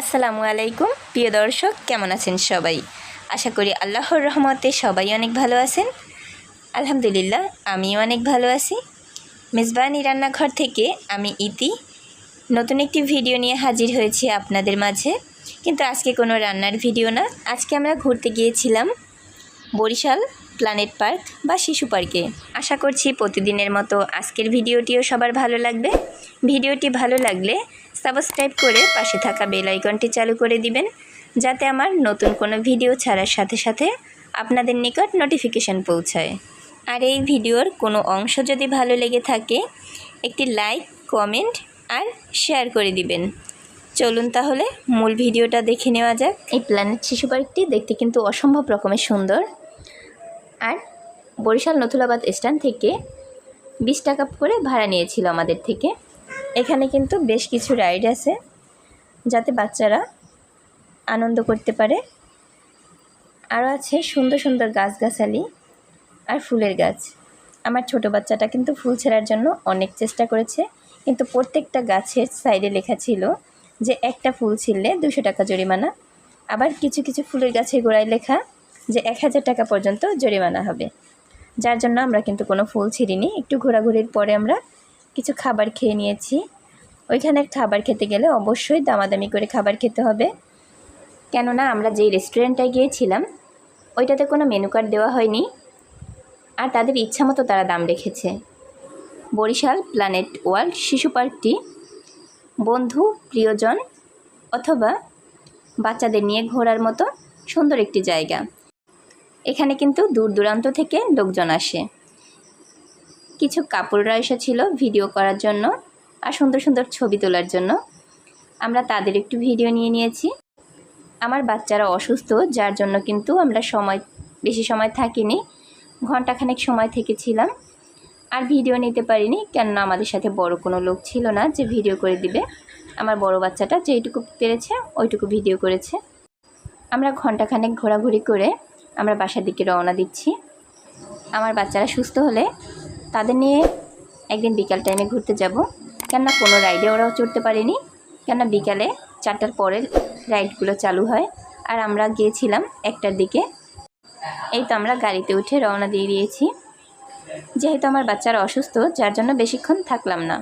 আসসালামু আলাইকুম প্রিয় দর্শক, কেমন আছেন সবাই? আশা করি আল্লাহর রহমতে সবাই অনেক ভালো আছেন। আলহামদুলিল্লাহ, আমিও অনেক ভালো আছি। মেজবানি রান্নাঘর থেকে আমি ইতি নতুন একটি ভিডিও নিয়ে হাজির হয়েছি আপনাদের মাঝে। কিন্তু আজকে কোনো রান্নার ভিডিও না। আজকে আমরা ঘুরতে গিয়েছিলাম বরিশাল প্ল্যানেট পার্ক বা শিশু পার্কে। আশা করছি প্রতিদিনের মতো আজকের ভিডিওটিও সবার ভালো লাগবে। ভিডিওটি ভালো লাগলে সাবস্ক্রাইব করে পাশে থাকা বেল আইকনটি চালু করে দিবেন, যাতে আমার নতুন কোনো ভিডিও ছাড়ার সাথে সাথে আপনাদের নিকট নোটিফিকেশান পৌঁছায়। আর এই ভিডিওর কোনো অংশ যদি ভালো লেগে থাকে একটি লাইক, কমেন্ট আর শেয়ার করে দিবেন। চলুন তাহলে মূল ভিডিওটা দেখে নেওয়া যাক। এই প্ল্যানেট শিশু পার্কটি দেখতে কিন্তু অসম্ভব রকমের সুন্দর। আর বরিশাল নথুলাবাদ স্ট্যান্ড থেকে 20 টাকা করে ভাড়া নিয়েছিল আমাদের থেকে। এখানে কিন্তু বেশ কিছু রাইড আছে, যাতে বাচ্চারা আনন্দ করতে পারে। আরও আছে সুন্দর সুন্দর গাছগাছালি আর ফুলের গাছ। আমার ছোট বাচ্চাটা কিন্তু ফুল ছেঁড়ার জন্য অনেক চেষ্টা করেছে, কিন্তু প্রত্যেকটা গাছের সাইডে লেখা ছিল যে একটা ফুল ছিঁড়লে 200 টাকা জরিমানা। আবার কিছু কিছু ফুলের গাছের গোড়ায় লেখা যে 1000 টাকা পর্যন্ত জরিমানা হবে। যার জন্য আমরা কিন্তু কোনো ফুল ছিঁড়িনি। একটু ঘোরাঘুরির পরে আমরা কিছু খাবার খেয়ে নিয়েছি। ওইখানে খাবার খেতে গেলে অবশ্যই দামাদামি করে খাবার খেতে হবে, কেননা আমরা যেই রেস্টুরেন্টটায় গিয়েছিলাম ওইটাতে কোনো মেনু কার্ড দেওয়া হয়নি, আর তাদের ইচ্ছা মতো তারা দাম রেখেছে। বরিশাল প্ল্যানেট ওয়ার্ল্ড শিশু পার্কটি বন্ধু, প্রিয়জন অথবা বাচ্চাদের নিয়ে ঘোরার মতো সুন্দর একটি জায়গা। এখানে কিন্তু দূর দূরান্ত থেকে লোকজন আসে। কিছু কাপড়রা এসেছিল ভিডিও করার জন্য আর সুন্দর সুন্দর ছবি তোলার জন্য। আমরা তাদের একটু ভিডিও নিয়ে নিয়েছি। আমার বাচ্চারা অসুস্থ, যার জন্য কিন্তু আমরা বেশি সময় থাকিনি, ঘন্টাখানেক সময় থেকেছিলাম। আর ভিডিও নিতে পারিনি, কেননা আমাদের সাথে বড় কোনো লোক ছিল না যে ভিডিও করে দিবে। আমার বড় বাচ্চাটা যেইটুকু পেরেছে ওইটুকু ভিডিও করেছে। আমরা ঘন্টাখানেক ঘোরাঘুরি করে আমরা বাসার দিকে রওনা দিচ্ছি। আমার বাচ্চারা সুস্থ হলে তাদের নিয়ে একদিন বিকাল টাইমে ঘুরতে যাব, কেননা কোনো রাইডে ওরাও চড়তে পারেনি, কেননা বিকালে 4টার পরে রাইডগুলো চালু হয়। আর আমরা গিয়েছিলাম 1টার দিকে। এই তো আমরা গাড়িতে উঠে রওনা দিয়ে দিয়েছি। যেহেতু আমার বাচ্চারা অসুস্থ, যার জন্য বেশিক্ষণ থাকলাম না।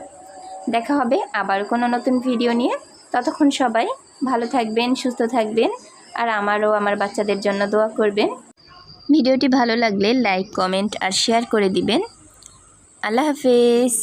দেখা হবে আবার কোনো নতুন ভিডিও নিয়ে। ততক্ষণ সবাই ভালো থাকবেন, সুস্থ থাকবেন, আর আমারও আমার বাচ্চাদের জন্য দোয়া করবেন। ভিডিওটি ভালো লাগলে লাইক, কমেন্ট আর শেয়ার করে দিবেন। আল্লাহ হাফেজ।